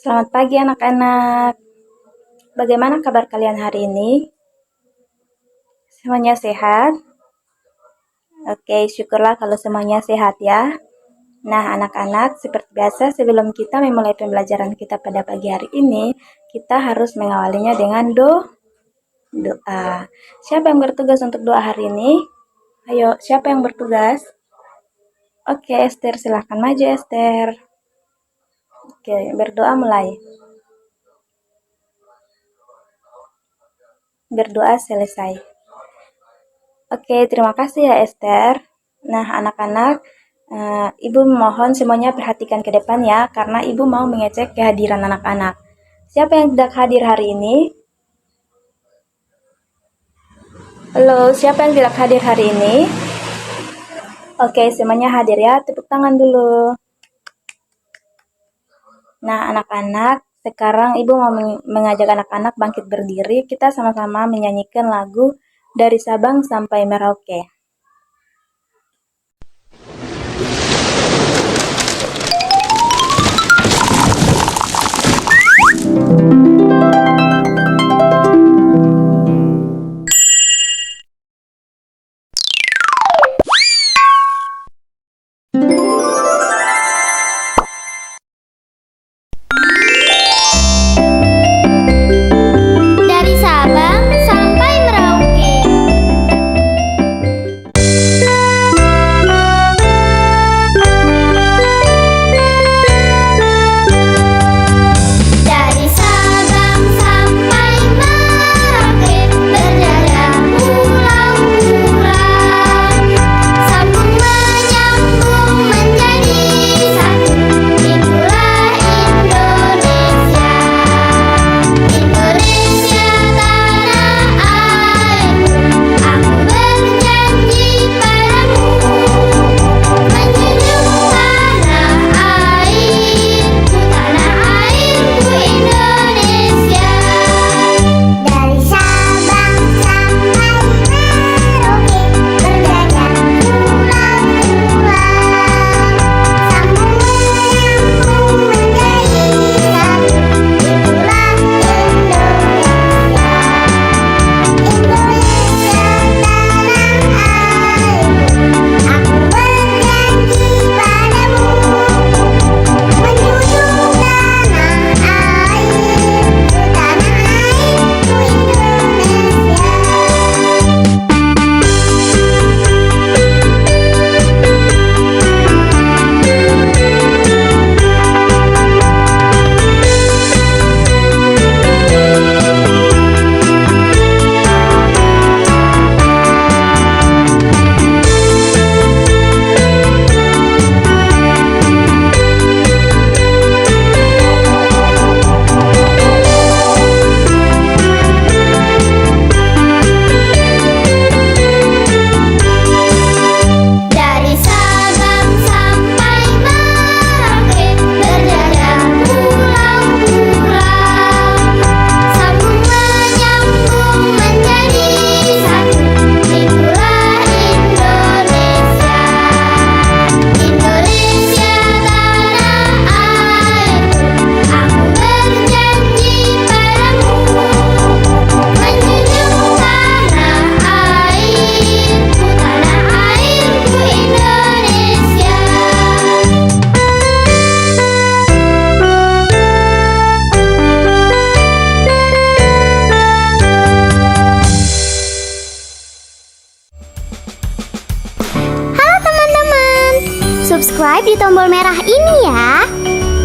Selamat pagi anak-anak. Bagaimana kabar kalian hari ini? Semuanya sehat? Oke, syukurlah kalau semuanya sehat ya. Nah, anak-anak, seperti biasa sebelum kita memulai pembelajaran kita pada pagi hari ini, kita harus mengawalinya dengan doa. Siapa yang bertugas untuk doa hari ini? Ayo, siapa yang bertugas? Oke, Esther, silahkan maju, Esther. Oke, berdoa mulai. Berdoa selesai. Oke, terima kasih ya Esther. Nah, anak-anak, Ibu mohon semuanya perhatikan ke depan ya, karena Ibu mau mengecek kehadiran anak-anak. Siapa yang tidak hadir hari ini? Halo, siapa yang tidak hadir hari ini? Oke, semuanya hadir ya, tepuk tangan dulu. Nah, anak-anak, sekarang Ibu mau mengajak anak-anak bangkit berdiri, kita sama-sama menyanyikan lagu Dari Sabang Sampai Merauke. Dari Sabang sampai Merauke. Dari Sabang sampai Merauke, berjalan pulau-pulau, sambung menyambung menjadi satu. Itulah Indonesia, Indonesia tanah airku. Aku berjanji padamu, menjunjung tanah airku, Indonesia. Dari Sabang sampai Merauke, berjalan pulau-pulau, sambung menyambung menjadi satu. Itulah Indonesia, Indonesia tanah airku. Aku berjanji padamu, menjunjung tanah airku, Dari Sabang sampai Merauke, berjalan pulau-pulau, sambung menyambung menjadi satu. Itulah Indonesia, Indonesia tanah airku. Aku berjanji padamu, menjunjung tanah airku, Indonesia. Halo teman-teman, subscribe di tombol merah ini ya.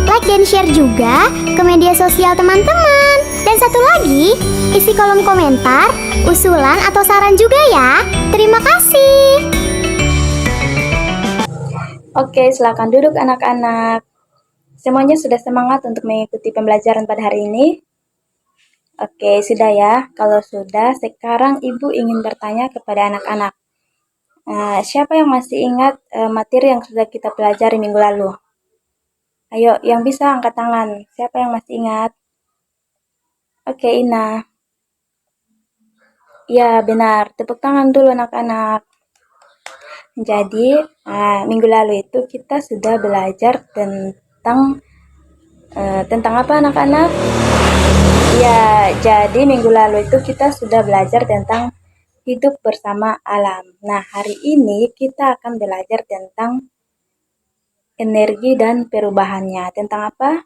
Like dan share juga ke media sosial teman-teman. Dan satu lagi, isi kolom komentar, usulan atau saran juga ya. Terima kasih. Oke, silakan duduk anak-anak. Semuanya sudah semangat untuk mengikuti pembelajaran pada hari ini? Oke, sudah ya. Kalau sudah, sekarang Ibu ingin bertanya kepada anak-anak. Siapa yang masih ingat materi yang sudah kita pelajari minggu lalu? Ayo, yang bisa angkat tangan. Siapa yang masih ingat? Oke, Ina. Ya, benar. Tepuk tangan dulu anak-anak. Jadi, minggu lalu itu kita sudah belajar tentang Tentang apa anak-anak? Ya, jadi minggu lalu itu kita sudah belajar tentang hidup bersama alam. Nah, hari ini kita akan belajar tentang energi dan perubahannya. Tentang apa?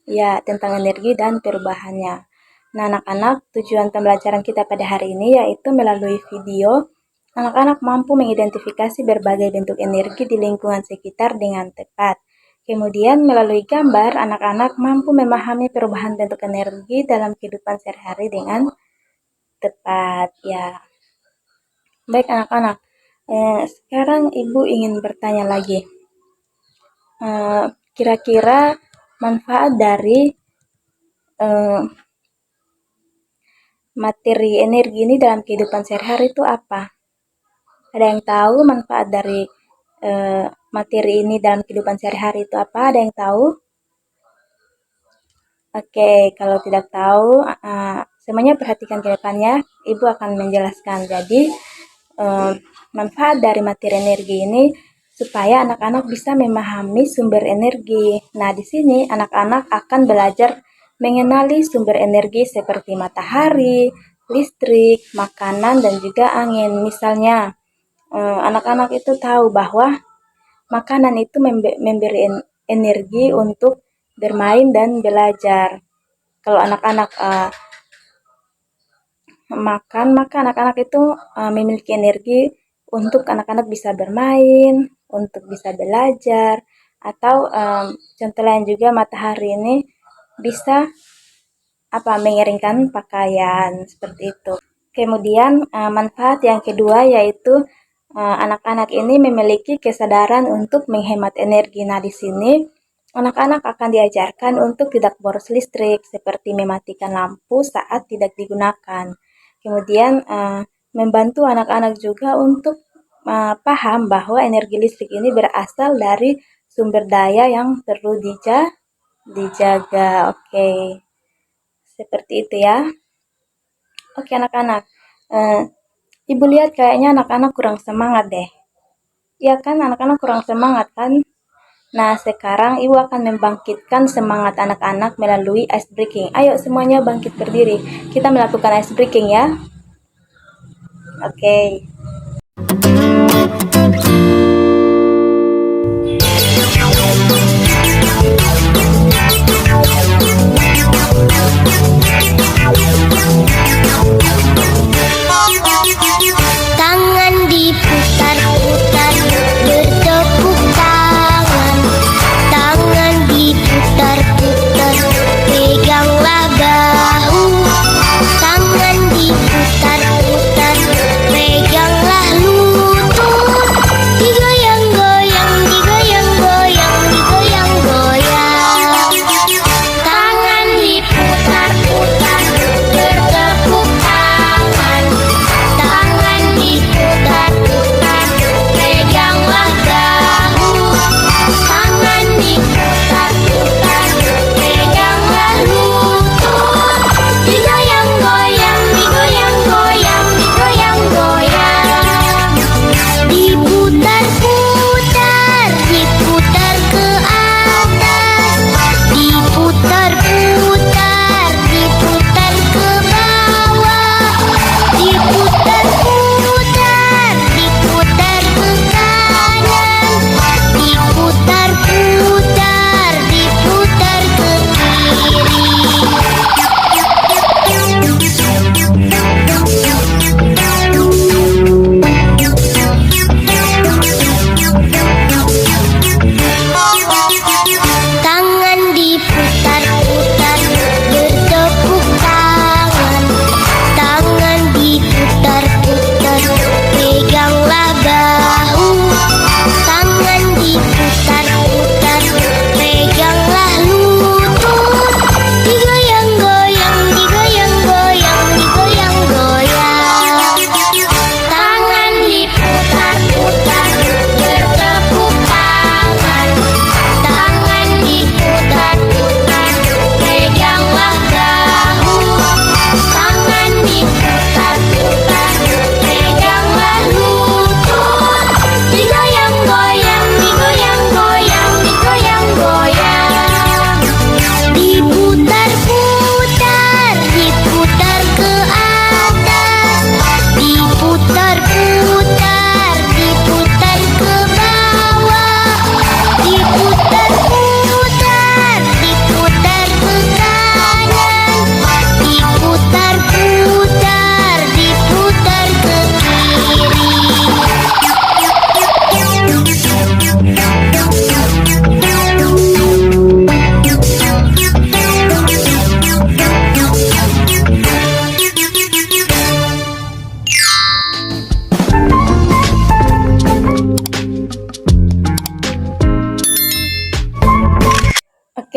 Ya, tentang energi dan perubahannya. Nah, anak-anak, tujuan pembelajaran kita pada hari ini yaitu melalui video, anak-anak mampu mengidentifikasi berbagai bentuk energi di lingkungan sekitar dengan tepat. Kemudian, melalui gambar, anak-anak mampu memahami perubahan bentuk energi dalam kehidupan sehari-hari dengan tepat. Ya, baik anak-anak. Sekarang Ibu ingin bertanya lagi. Kira-kira manfaat dari materi energi ini dalam kehidupan sehari-hari itu apa? Ada yang tahu manfaat dari materi ini dalam kehidupan sehari-hari itu apa? Ada yang tahu? Oke, kalau tidak tahu, semuanya perhatikan ke depannya. Ibu akan menjelaskan. Jadi, manfaat dari materi energi ini supaya anak-anak bisa memahami sumber energi. Nah, di sini anak-anak akan belajar mengenali sumber energi seperti matahari, listrik, makanan, dan juga angin. Misalnya, anak-anak itu tahu bahwa makanan itu memberi energi untuk bermain dan belajar. Kalau anak-anak makan, maka anak-anak itu memiliki energi untuk anak-anak bisa bermain, untuk bisa belajar, atau contoh lain juga matahari ini bisa mengeringkan pakaian seperti itu. Kemudian manfaat yang kedua yaitu anak-anak ini memiliki kesadaran untuk menghemat energi. Nah, di sini anak-anak akan diajarkan untuk tidak boros listrik, seperti mematikan lampu saat tidak digunakan. Kemudian membantu anak-anak juga untuk paham bahwa energi listrik ini berasal dari sumber daya yang perlu dijaga. Oke, seperti itu ya. Oke anak-anak, Ibu lihat kayaknya anak-anak kurang semangat deh. Iya kan, anak-anak kurang semangat kan? Nah, sekarang Ibu akan membangkitkan semangat anak-anak melalui ice breaking. Ayo semuanya bangkit berdiri. Kita melakukan ice breaking ya. Oke. Tangan diputar-putar, bertepuk tangan. Tangan diputar-putar, peganglah bahu. Tangan diputar-putar, pegang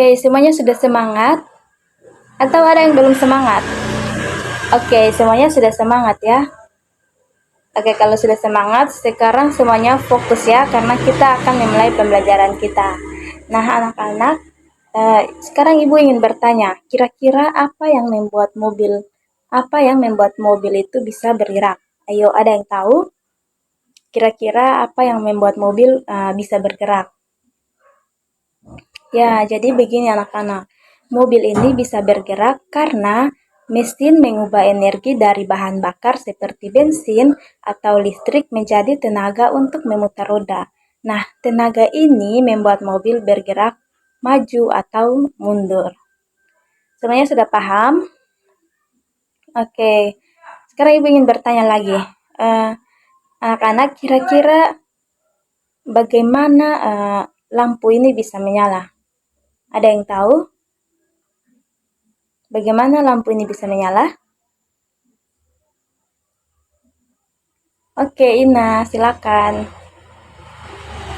Oke, semuanya sudah semangat? Atau ada yang belum semangat? Oke, semuanya sudah semangat ya. Oke, kalau sudah semangat, sekarang semuanya fokus ya, karena kita akan memulai pembelajaran kita. Nah, anak-anak, sekarang Ibu ingin bertanya, kira-kira apa yang membuat mobil itu bisa bergerak? Ayo, ada yang tahu? Kira-kira apa yang membuat mobil bisa bergerak? Ya, jadi begini anak-anak. Mobil ini bisa bergerak karena mesin mengubah energi dari bahan bakar seperti bensin atau listrik menjadi tenaga untuk memutar roda. Nah, tenaga ini membuat mobil bergerak maju atau mundur. Semuanya sudah paham? Oke, sekarang Ibu ingin bertanya lagi. Anak-anak, kira-kira bagaimana lampu ini bisa menyala? Ada yang tahu? Bagaimana lampu ini bisa menyala? Oke, Ina, silakan.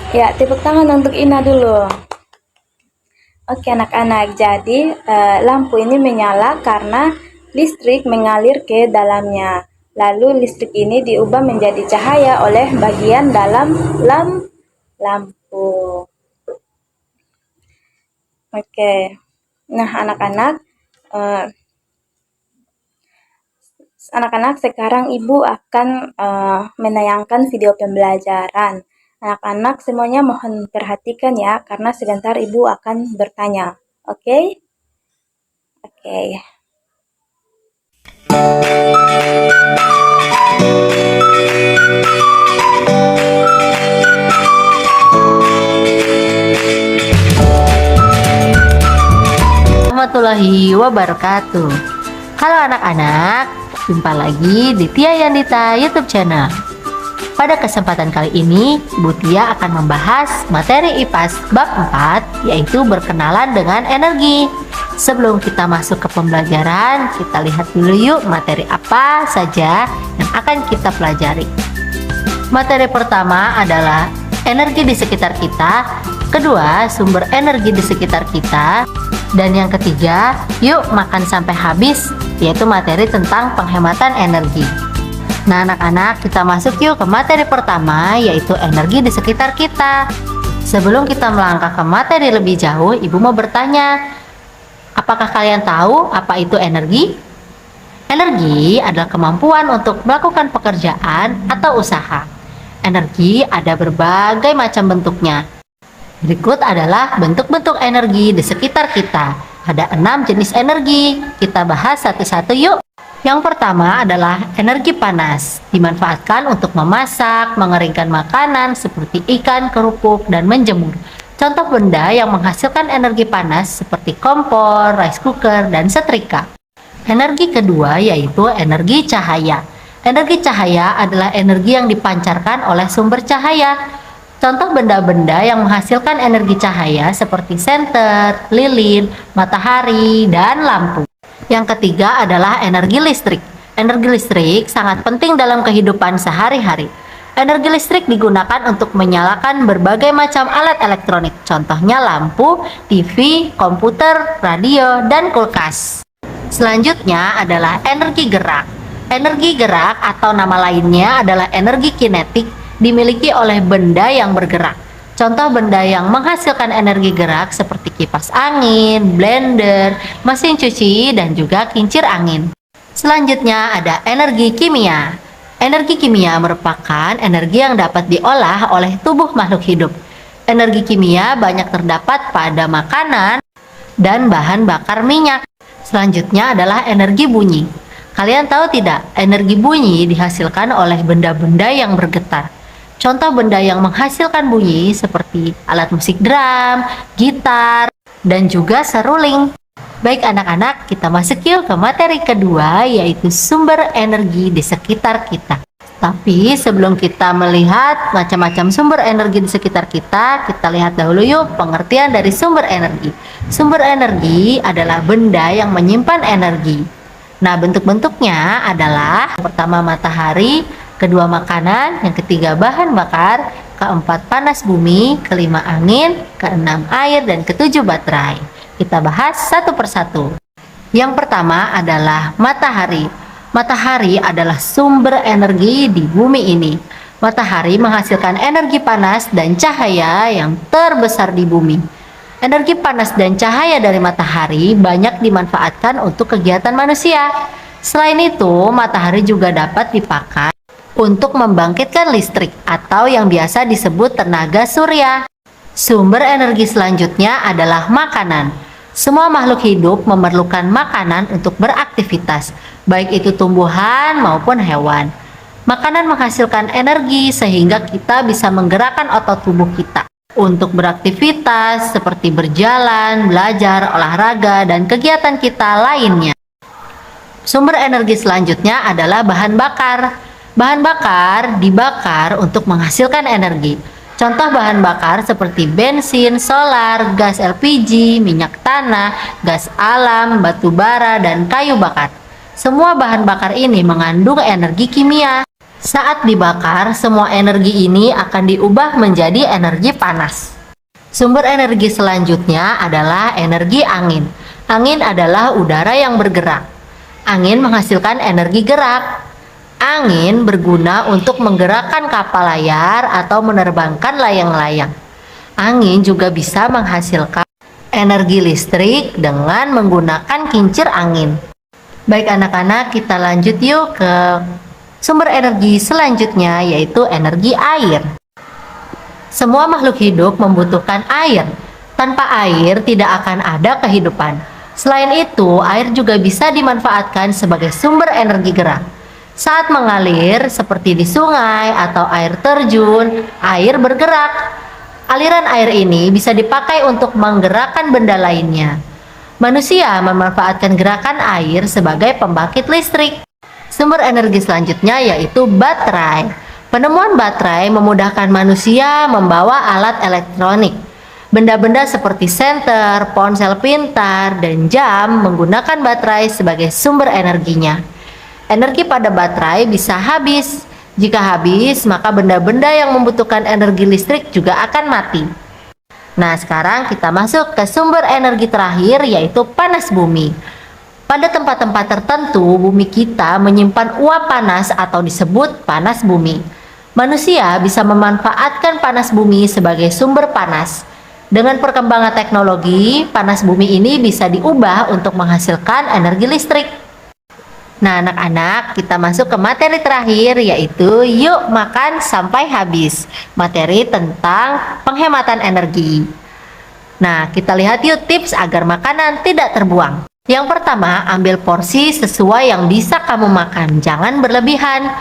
Ya, tepuk tangan untuk Ina dulu. Oke, anak-anak. Jadi, lampu ini menyala karena listrik mengalir ke dalamnya. Lalu listrik ini diubah menjadi cahaya oleh bagian dalam lampu. Oke. Nah, anak-anak sekarang Ibu akan menayangkan video pembelajaran. Anak-anak semuanya mohon perhatikan ya, karena sebentar Ibu akan bertanya. Oke? Oke. Warahmatullahi wabarakatuh. Halo anak-anak, jumpa lagi di Tia Yandita YouTube channel. Pada kesempatan kali ini, Bu Tia akan membahas materi IPAS bab 4, yaitu berkenalan dengan energi. Sebelum kita masuk ke pembelajaran, kita lihat dulu yuk materi apa saja yang akan kita pelajari. Materi pertama adalah energi di sekitar kita, kedua sumber energi di sekitar kita, dan yang ketiga yuk makan sampai habis, yaitu materi tentang penghematan energi. Nah anak-anak, kita masuk yuk ke materi pertama, yaitu energi di sekitar kita. Sebelum kita melangkah ke materi lebih jauh, Ibu mau bertanya, apakah kalian tahu apa itu energi? Energi adalah kemampuan untuk melakukan pekerjaan atau usaha. Energi ada berbagai macam bentuknya. Berikut adalah bentuk-bentuk energi di sekitar kita. Ada 6 jenis energi. Kita bahas satu-satu yuk. Yang pertama adalah energi panas. Dimanfaatkan untuk memasak, mengeringkan makanan seperti ikan, kerupuk, dan menjemur. Contoh benda yang menghasilkan energi panas seperti kompor, rice cooker, dan setrika. Energi kedua yaitu energi cahaya. Energi cahaya adalah energi yang dipancarkan oleh sumber cahaya. Contoh benda-benda yang menghasilkan energi cahaya seperti senter, lilin, matahari, dan lampu. Yang ketiga adalah energi listrik. Energi listrik sangat penting dalam kehidupan sehari-hari. Energi listrik digunakan untuk menyalakan berbagai macam alat elektronik. Contohnya lampu, TV, komputer, radio, dan kulkas. Selanjutnya adalah energi gerak. Energi gerak atau nama lainnya adalah energi kinetik, dimiliki oleh benda yang bergerak. Contoh benda yang menghasilkan energi gerak seperti kipas angin, blender, mesin cuci, dan juga kincir angin. Selanjutnya ada energi kimia. Energi kimia merupakan energi yang dapat diolah oleh tubuh makhluk hidup. Energi kimia banyak terdapat pada makanan dan bahan bakar minyak. Selanjutnya adalah energi bunyi. Kalian tahu tidak, energi bunyi dihasilkan oleh benda-benda yang bergetar. Contoh benda yang menghasilkan bunyi seperti alat musik drum, gitar, dan juga seruling. Baik anak-anak, kita masuk yuk ke materi kedua, yaitu sumber energi di sekitar kita. Tapi sebelum kita melihat macam-macam sumber energi di sekitar kita lihat dahulu yuk pengertian dari sumber energi. Sumber energi adalah benda yang menyimpan energi. Nah, bentuk-bentuknya adalah pertama matahari, kedua makanan, yang ketiga bahan bakar, keempat panas bumi, kelima angin, keenam air, dan ketujuh baterai. Kita bahas satu persatu. Yang pertama adalah matahari. Matahari adalah sumber energi di bumi ini. Matahari menghasilkan energi panas dan cahaya yang terbesar di bumi. Energi panas dan cahaya dari matahari banyak dimanfaatkan untuk kegiatan manusia. Selain itu, matahari juga dapat dipakai untuk membangkitkan listrik atau yang biasa disebut tenaga surya. Sumber energi selanjutnya adalah makanan. Semua makhluk hidup memerlukan makanan untuk beraktivitas, baik itu tumbuhan maupun hewan. Makanan menghasilkan energi sehingga kita bisa menggerakkan otot tubuh kita untuk beraktivitas seperti berjalan, belajar, olahraga, dan kegiatan kita lainnya. Sumber energi selanjutnya adalah bahan bakar. Bahan bakar dibakar untuk menghasilkan energi. Contoh bahan bakar seperti bensin, solar, gas LPG, minyak tanah, gas alam, batu bara, dan kayu bakar. Semua bahan bakar ini mengandung energi kimia. Saat dibakar, semua energi ini akan diubah menjadi energi panas. Sumber energi selanjutnya adalah energi angin. Angin adalah udara yang bergerak. Angin menghasilkan energi gerak. Angin berguna untuk menggerakkan kapal layar atau menerbangkan layang-layang. Angin juga bisa menghasilkan energi listrik dengan menggunakan kincir angin. Baik anak-anak, kita lanjut yuk ke sumber energi selanjutnya, yaitu energi air. Semua makhluk hidup membutuhkan air. Tanpa air tidak akan ada kehidupan. Selain itu, air juga bisa dimanfaatkan sebagai sumber energi gerak. Saat mengalir seperti di sungai atau air terjun, air bergerak. Aliran air ini bisa dipakai untuk menggerakkan benda lainnya. Manusia memanfaatkan gerakan air sebagai pembangkit listrik. Sumber energi selanjutnya yaitu baterai. Penemuan baterai memudahkan manusia membawa alat elektronik. Benda-benda seperti senter, ponsel pintar, dan jam menggunakan baterai sebagai sumber energinya. Energi pada baterai bisa habis. Jika habis, maka benda-benda yang membutuhkan energi listrik juga akan mati. Nah, sekarang kita masuk ke sumber energi terakhir, yaitu panas bumi. Pada tempat-tempat tertentu, bumi kita menyimpan uap panas atau disebut panas bumi. Manusia bisa memanfaatkan panas bumi sebagai sumber panas. Dengan perkembangan teknologi, panas bumi ini bisa diubah untuk menghasilkan energi listrik. Nah, anak-anak, kita masuk ke materi terakhir, yaitu yuk makan sampai habis. Materi tentang penghematan energi. Nah, kita lihat yuk tips agar makanan tidak terbuang. Yang pertama, ambil porsi sesuai yang bisa kamu makan, jangan berlebihan.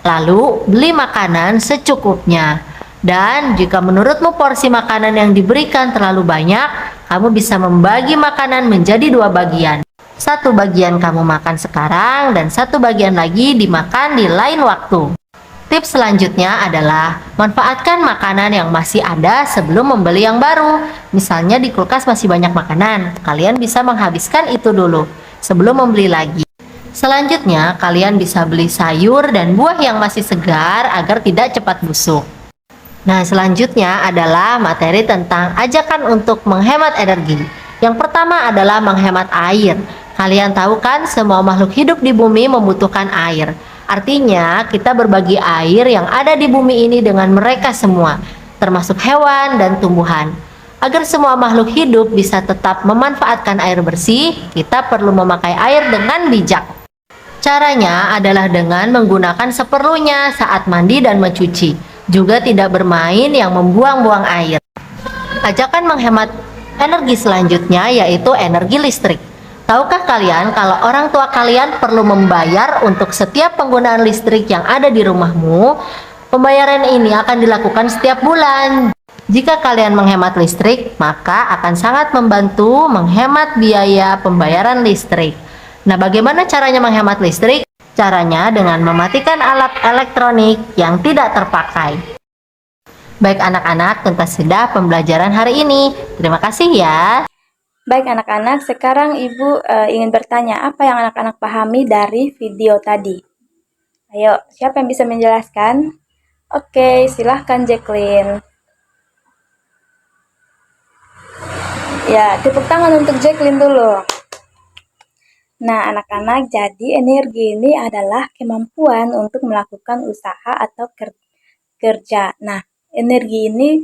Lalu, beli makanan secukupnya. Dan jika menurutmu porsi makanan yang diberikan terlalu banyak, kamu bisa membagi makanan menjadi 2 bagian. Satu bagian kamu makan sekarang dan satu bagian lagi dimakan di lain waktu. Tips selanjutnya adalah manfaatkan makanan yang masih ada sebelum membeli yang baru. Misalnya di kulkas masih banyak makanan, kalian bisa menghabiskan itu dulu sebelum membeli lagi. Selanjutnya, kalian bisa beli sayur dan buah yang masih segar agar tidak cepat busuk. Nah, selanjutnya adalah materi tentang ajakan untuk menghemat energi. Yang pertama adalah menghemat air. Kalian tahu kan, semua makhluk hidup di bumi membutuhkan air. Artinya, kita berbagi air yang ada di bumi ini dengan mereka semua, termasuk hewan dan tumbuhan. Agar semua makhluk hidup bisa tetap memanfaatkan air bersih, kita perlu memakai air dengan bijak. Caranya adalah dengan menggunakan seperlunya saat mandi dan mencuci. Juga tidak bermain yang membuang-buang air. Ajakan menghemat energi selanjutnya yaitu energi listrik. Tahukah kalian kalau orang tua kalian perlu membayar untuk setiap penggunaan listrik yang ada di rumahmu? Pembayaran ini akan dilakukan setiap bulan. Jika kalian menghemat listrik, maka akan sangat membantu menghemat biaya pembayaran listrik. Nah, bagaimana caranya menghemat listrik? Caranya dengan mematikan alat elektronik yang tidak terpakai. Baik anak-anak, tuntas sudah pembelajaran hari ini. Terima kasih ya. Baik anak-anak, sekarang Ibu ingin bertanya apa yang anak-anak pahami dari video tadi. Ayo, siapa yang bisa menjelaskan? Oke, silahkan Jacqueline. Ya, tepuk tangan untuk Jacqueline dulu. Nah, anak-anak, jadi energi ini adalah kemampuan untuk melakukan usaha atau kerja. Nah, energi ini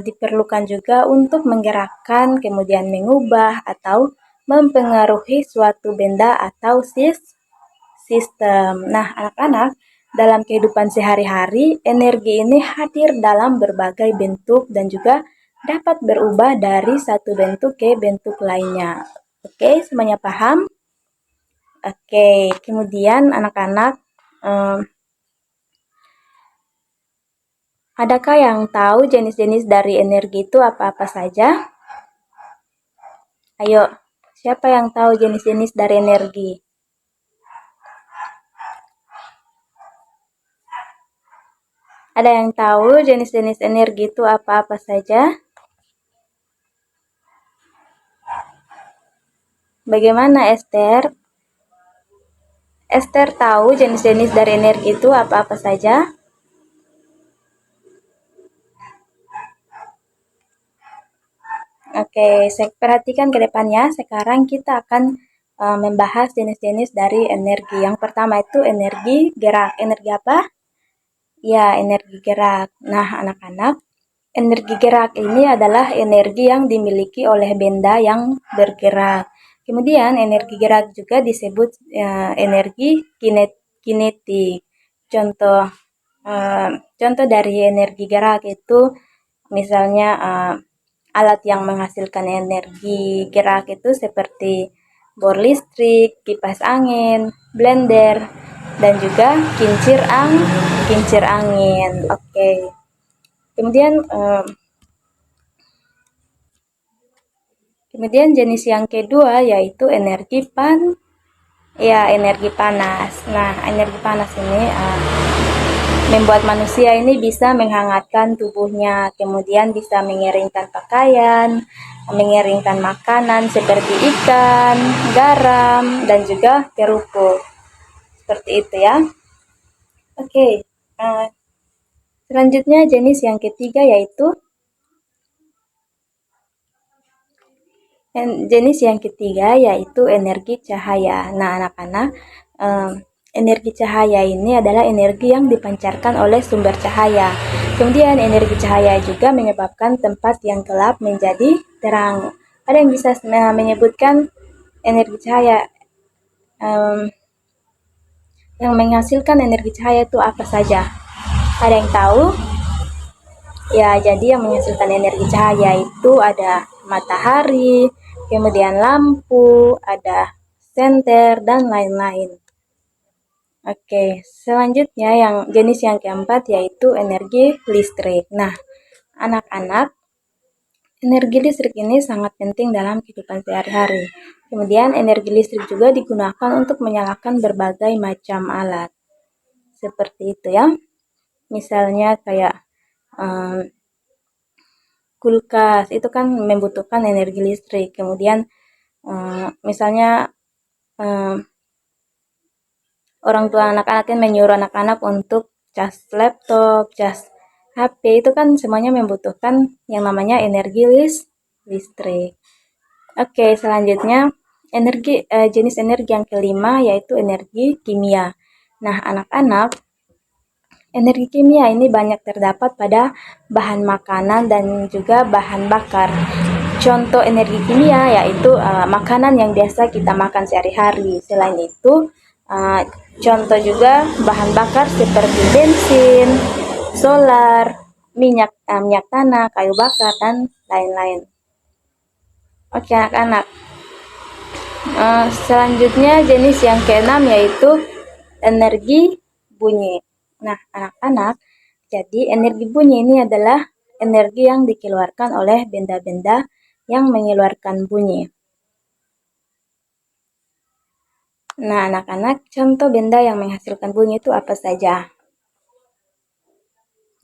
diperlukan juga untuk menggerakkan, kemudian mengubah atau mempengaruhi suatu benda atau sistem. Nah, anak-anak, dalam kehidupan sehari-hari, energi ini hadir dalam berbagai bentuk dan juga dapat berubah dari satu bentuk ke bentuk lainnya. Oke, semuanya paham? Oke, kemudian anak-anak, adakah yang tahu jenis-jenis dari energi itu apa-apa saja? Ayo, siapa yang tahu jenis-jenis dari energi? Ada yang tahu jenis-jenis energi itu apa-apa saja? Bagaimana Esther? Esther tahu jenis-jenis dari energi itu apa-apa saja? Oke, saya perhatikan ke depannya. Sekarang kita akan membahas jenis-jenis dari energi. Yang pertama itu energi gerak. Energi apa? Ya, energi gerak. Nah, anak-anak, energi gerak ini adalah energi yang dimiliki oleh benda yang bergerak. Kemudian energi gerak juga disebut energi kinetik. Contoh contoh dari energi gerak itu misalnya alat yang menghasilkan energi gerak itu seperti bor listrik, kipas angin, blender, dan juga kincir angin. Oke. Kemudian kemudian jenis yang kedua yaitu energi panas. Nah, energi panas ini membuat manusia ini bisa menghangatkan tubuhnya, kemudian bisa mengeringkan pakaian, mengeringkan makanan seperti ikan, garam, dan juga kerupuk. Seperti itu ya. Oke, selanjutnya jenis yang ketiga yaitu energi cahaya. Nah, anak-anak, energi cahaya ini adalah energi yang dipancarkan oleh sumber cahaya. Kemudian energi cahaya juga menyebabkan tempat yang gelap menjadi terang. Ada yang bisa menyebutkan energi cahaya yang menghasilkan energi cahaya itu apa saja? Ada yang tahu? Ya, jadi yang menghasilkan energi cahaya itu ada matahari, kemudian lampu, ada senter, dan lain-lain. Oke, selanjutnya jenis yang keempat yaitu energi listrik. Nah, anak-anak, energi listrik ini sangat penting dalam kehidupan sehari-hari. Kemudian energi listrik juga digunakan untuk menyalakan berbagai macam alat. Seperti itu ya. Misalnya kayak kulkas, itu kan membutuhkan energi listrik. Kemudian misalnya orang tua anak-anak kan menyuruh anak-anak untuk cas laptop, cas HP, itu kan semuanya membutuhkan yang namanya energi listrik. Oke, selanjutnya jenis energi yang kelima yaitu energi kimia. Nah, anak-anak, energi kimia ini banyak terdapat pada bahan makanan dan juga bahan bakar. Contoh energi kimia yaitu makanan yang biasa kita makan sehari-hari. Selain itu, contoh juga bahan bakar seperti bensin, solar, minyak tanah, kayu bakar, dan lain-lain. Oke, anak-anak. Selanjutnya jenis yang keenam yaitu energi bunyi. Nah, anak-anak, jadi energi bunyi ini adalah energi yang dikeluarkan oleh benda-benda yang mengeluarkan bunyi. Nah, anak-anak, contoh benda yang menghasilkan bunyi itu apa saja?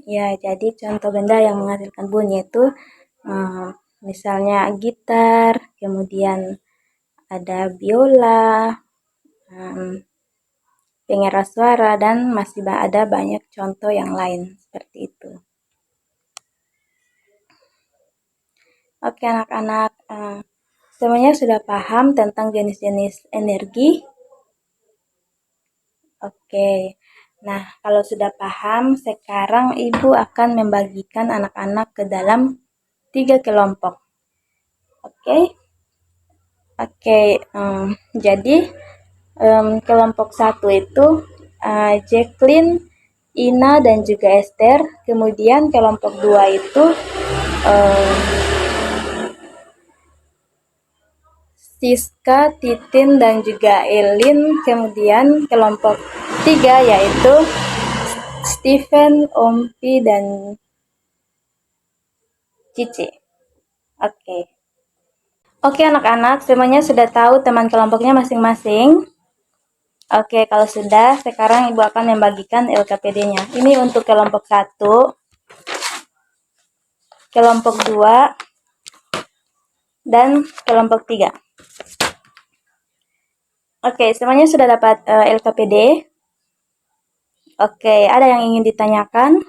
Ya, jadi contoh benda yang menghasilkan bunyi itu misalnya gitar, kemudian ada biola, pengeras suara, dan masih ada banyak contoh yang lain seperti itu. Oke, anak-anak, Semuanya sudah paham tentang jenis-jenis energi? Oke. Nah, kalau sudah paham, sekarang Ibu akan membagikan anak-anak ke dalam 3 kelompok. Oke? Oke, jadi kelompok 1 itu Jacqueline, Ina, dan juga Esther. Kemudian kelompok 2 itu Siska, Titin, dan juga Elin. Kemudian kelompok 3 yaitu Stephen, Ompi, dan Cici. Oke anak-anak, semuanya sudah tahu teman kelompoknya masing-masing. Oke, kalau sudah, sekarang Ibu akan membagikan LKPD-nya. Ini untuk kelompok 1, kelompok 2, dan kelompok 3. Oke, semuanya sudah dapat LKPD. Oke, ada yang ingin ditanyakan?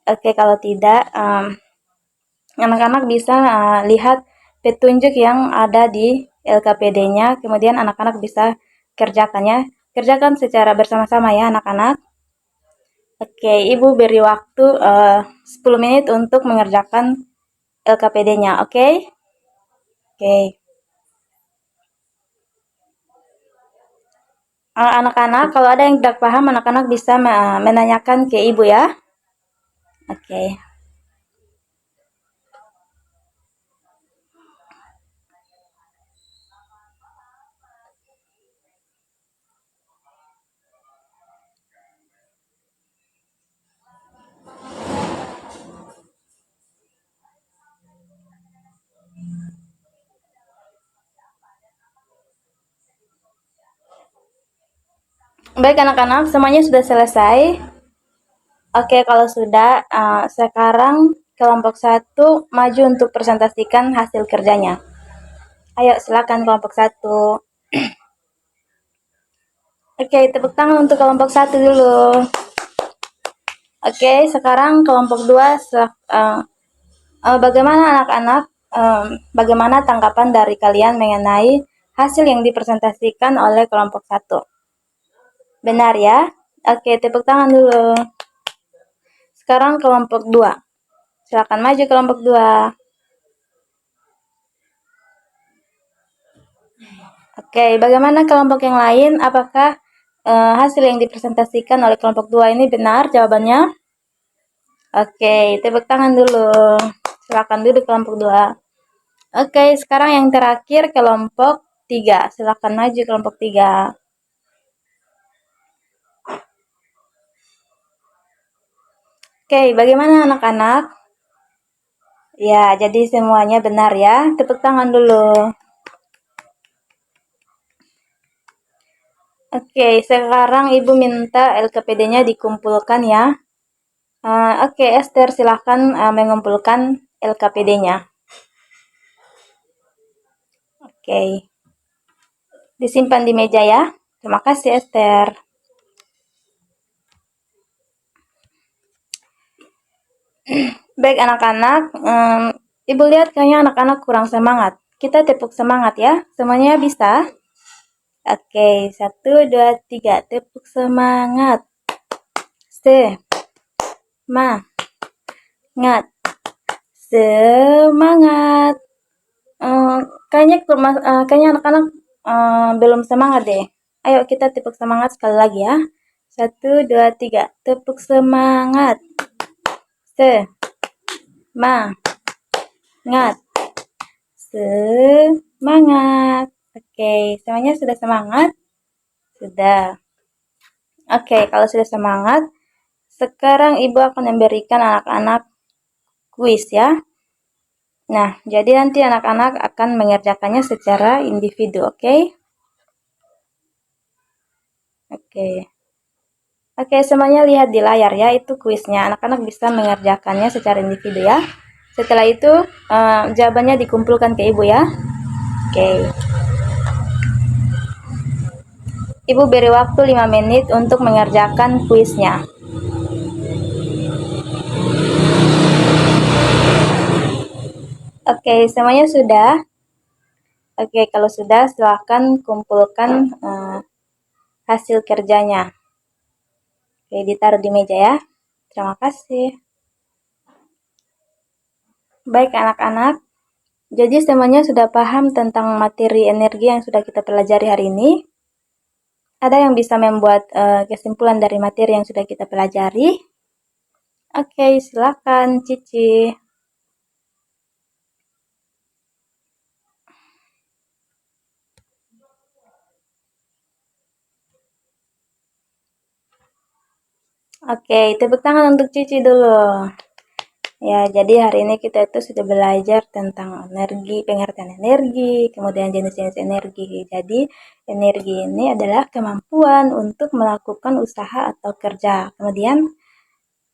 Oke, kalau tidak, anak-anak bisa lihat petunjuk yang ada di LKPD-nya, kemudian anak-anak bisa kerjakannya. Kerjakan secara bersama-sama ya anak-anak. Oke, Ibu beri waktu 10 menit untuk mengerjakan LKPD-nya, oke? Oke. Anak-anak, kalau ada yang tidak paham, anak-anak bisa menanyakan ke Ibu ya. Oke. Baik anak-anak, semuanya sudah selesai. Oke, kalau sudah, sekarang kelompok 1 maju untuk presentasikan hasil kerjanya. Ayo, silakan kelompok 1. Oke, tepuk tangan untuk kelompok 1 dulu. Oke, sekarang kelompok 2, bagaimana anak-anak, bagaimana tanggapan dari kalian mengenai hasil yang dipresentasikan oleh kelompok 1? Benar ya? Oke, tepuk tangan dulu. Sekarang kelompok 2. Silakan maju kelompok 2. Oke, bagaimana kelompok yang lain? Apakah hasil yang dipresentasikan oleh kelompok 2 ini benar jawabannya? Oke, tepuk tangan dulu. Silakan duduk kelompok 2. Oke, sekarang yang terakhir kelompok 3. Silakan maju kelompok 3. Oke, bagaimana anak-anak? Ya, jadi semuanya benar ya. Tepuk tangan dulu. Oke, sekarang Ibu minta LKPD-nya dikumpulkan ya. Oke, Esther silahkan mengumpulkan LKPD-nya. Oke. Disimpan di meja ya. Terima kasih Esther. Baik anak-anak, Ibu lihat kayaknya anak-anak kurang semangat. Kita tepuk semangat ya. Semuanya bisa? Oke, 1, 2, 3. Tepuk semangat. Semangat. Semangat. Kayaknya anak-anak belum semangat deh. Ayo kita tepuk semangat sekali lagi ya. 1, 2, 3. Tepuk semangat. Semangat. Semangat. Oke, semuanya sudah semangat? Sudah. Oke, kalau sudah semangat, sekarang Ibu akan memberikan anak-anak kuis ya. Nah, jadi nanti anak-anak akan mengerjakannya secara individu, oke? Oke, semuanya lihat di layar ya, itu kuisnya. Anak-anak bisa mengerjakannya secara individu ya. Setelah itu, jawabannya dikumpulkan ke Ibu ya. Oke. Ibu beri waktu 5 menit untuk mengerjakan kuisnya. Oke, semuanya sudah? Oke, kalau sudah silakan kumpulkan hasil kerjanya. Oke, ditaruh di meja ya. Terima kasih. Baik anak-anak, jadi semuanya sudah paham tentang materi energi yang sudah kita pelajari hari ini. Ada yang bisa membuat kesimpulan dari materi yang sudah kita pelajari? Oke, silakan Cici. Oke, tepuk tangan untuk Cici dulu. Ya, jadi hari ini kita itu sudah belajar tentang energi, pengertian energi, kemudian jenis-jenis energi. Jadi, energi ini adalah kemampuan untuk melakukan usaha atau kerja. Kemudian,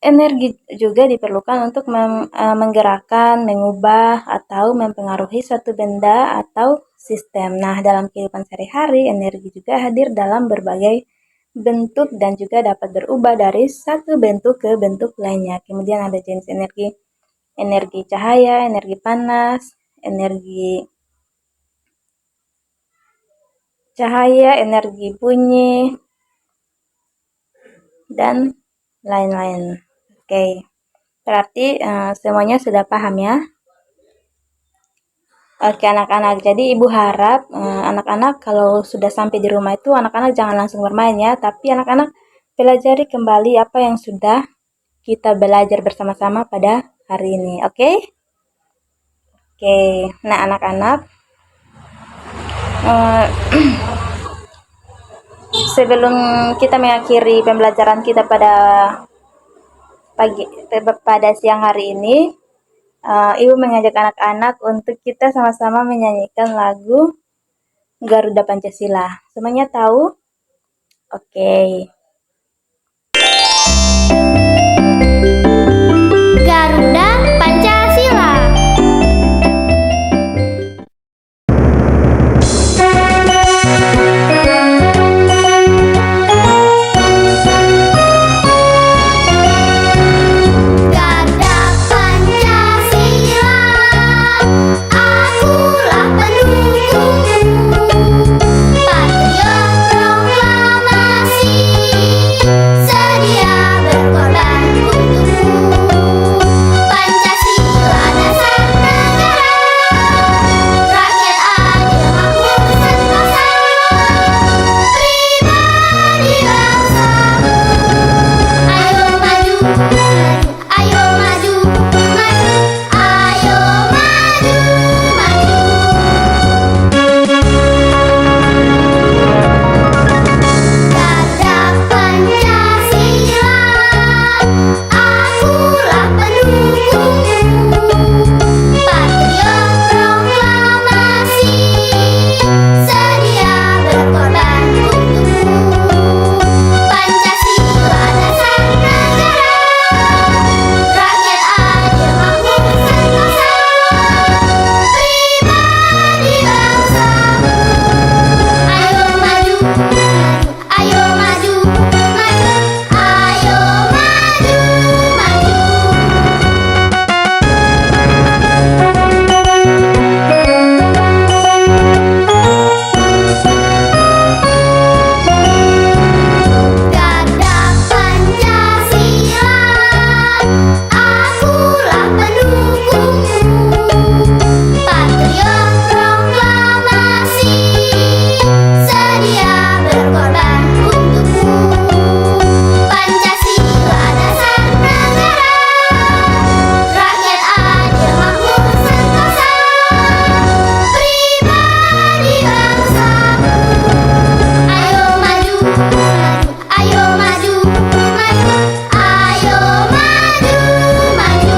energi juga diperlukan untuk menggerakkan, mengubah, atau mempengaruhi suatu benda atau sistem. Nah, dalam kehidupan sehari-hari, energi juga hadir dalam berbagai bentuk dan juga dapat berubah dari satu bentuk ke bentuk lainnya. Kemudian ada jenis energi, energi cahaya, energi panas, energi cahaya, energi bunyi, dan lain-lain. Oke, berarti semuanya sudah paham ya? Oke anak-anak, jadi ibu harap anak-anak kalau sudah sampai di rumah itu anak-anak jangan langsung bermain ya, tapi anak-anak pelajari kembali apa yang sudah kita belajar bersama-sama pada hari ini, oke? Oke, nah anak-anak, eh, sebelum kita mengakhiri pembelajaran kita pada siang hari ini, Ibu mengajak anak-anak untuk kita sama-sama menyanyikan lagu Garuda Pancasila. Semuanya tahu? Oke. Garuda Pancasila. Garuda Pancasila, akulah pendukungmu. Patriot proklamasi, sedia berkorban untukmu. Pancasila dasar negara, rakyat adil makmur sentosa, pribadi bangsa. Ayo maju, ayo maju, maju, ayo maju, maju. Garuda Pancasila, akulah pendukungmu. Patriot proklamasi, sedia berkorban untukmu. Pancasila dasar negara, rakyat adil makmur sentosa, pribadi bangsa. Ayo maju, ayo maju, maju, ayo maju, maju. Garuda Pancasila, akulah pendukungmu. Patriot proklamasi, sedia berkorban untukmu. Pancasila dasar negara, rakyat adil makmur sentosa, pribadi bangsa. Ayo maju, ayo maju, maju, ayo maju, maju.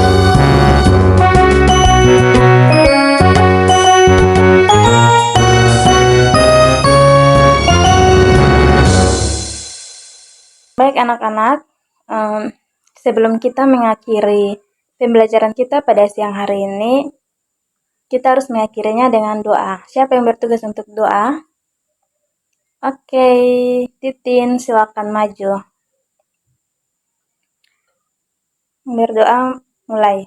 Baik anak-anak, sebelum kita mengakhiri pembelajaran kita pada siang hari ini, kita harus mengakhirinya dengan doa. Siapa yang bertugas untuk doa? Oke, Titin silakan maju. Berdoa mulai.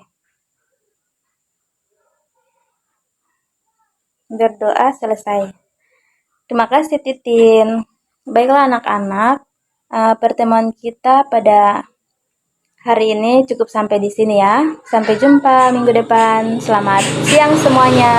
berdoa selesai. Terima kasih Titin. Baiklah anak-anak, pertemuan kita pada hari ini cukup sampai di sini ya. Sampai jumpa minggu depan. Selamat siang semuanya.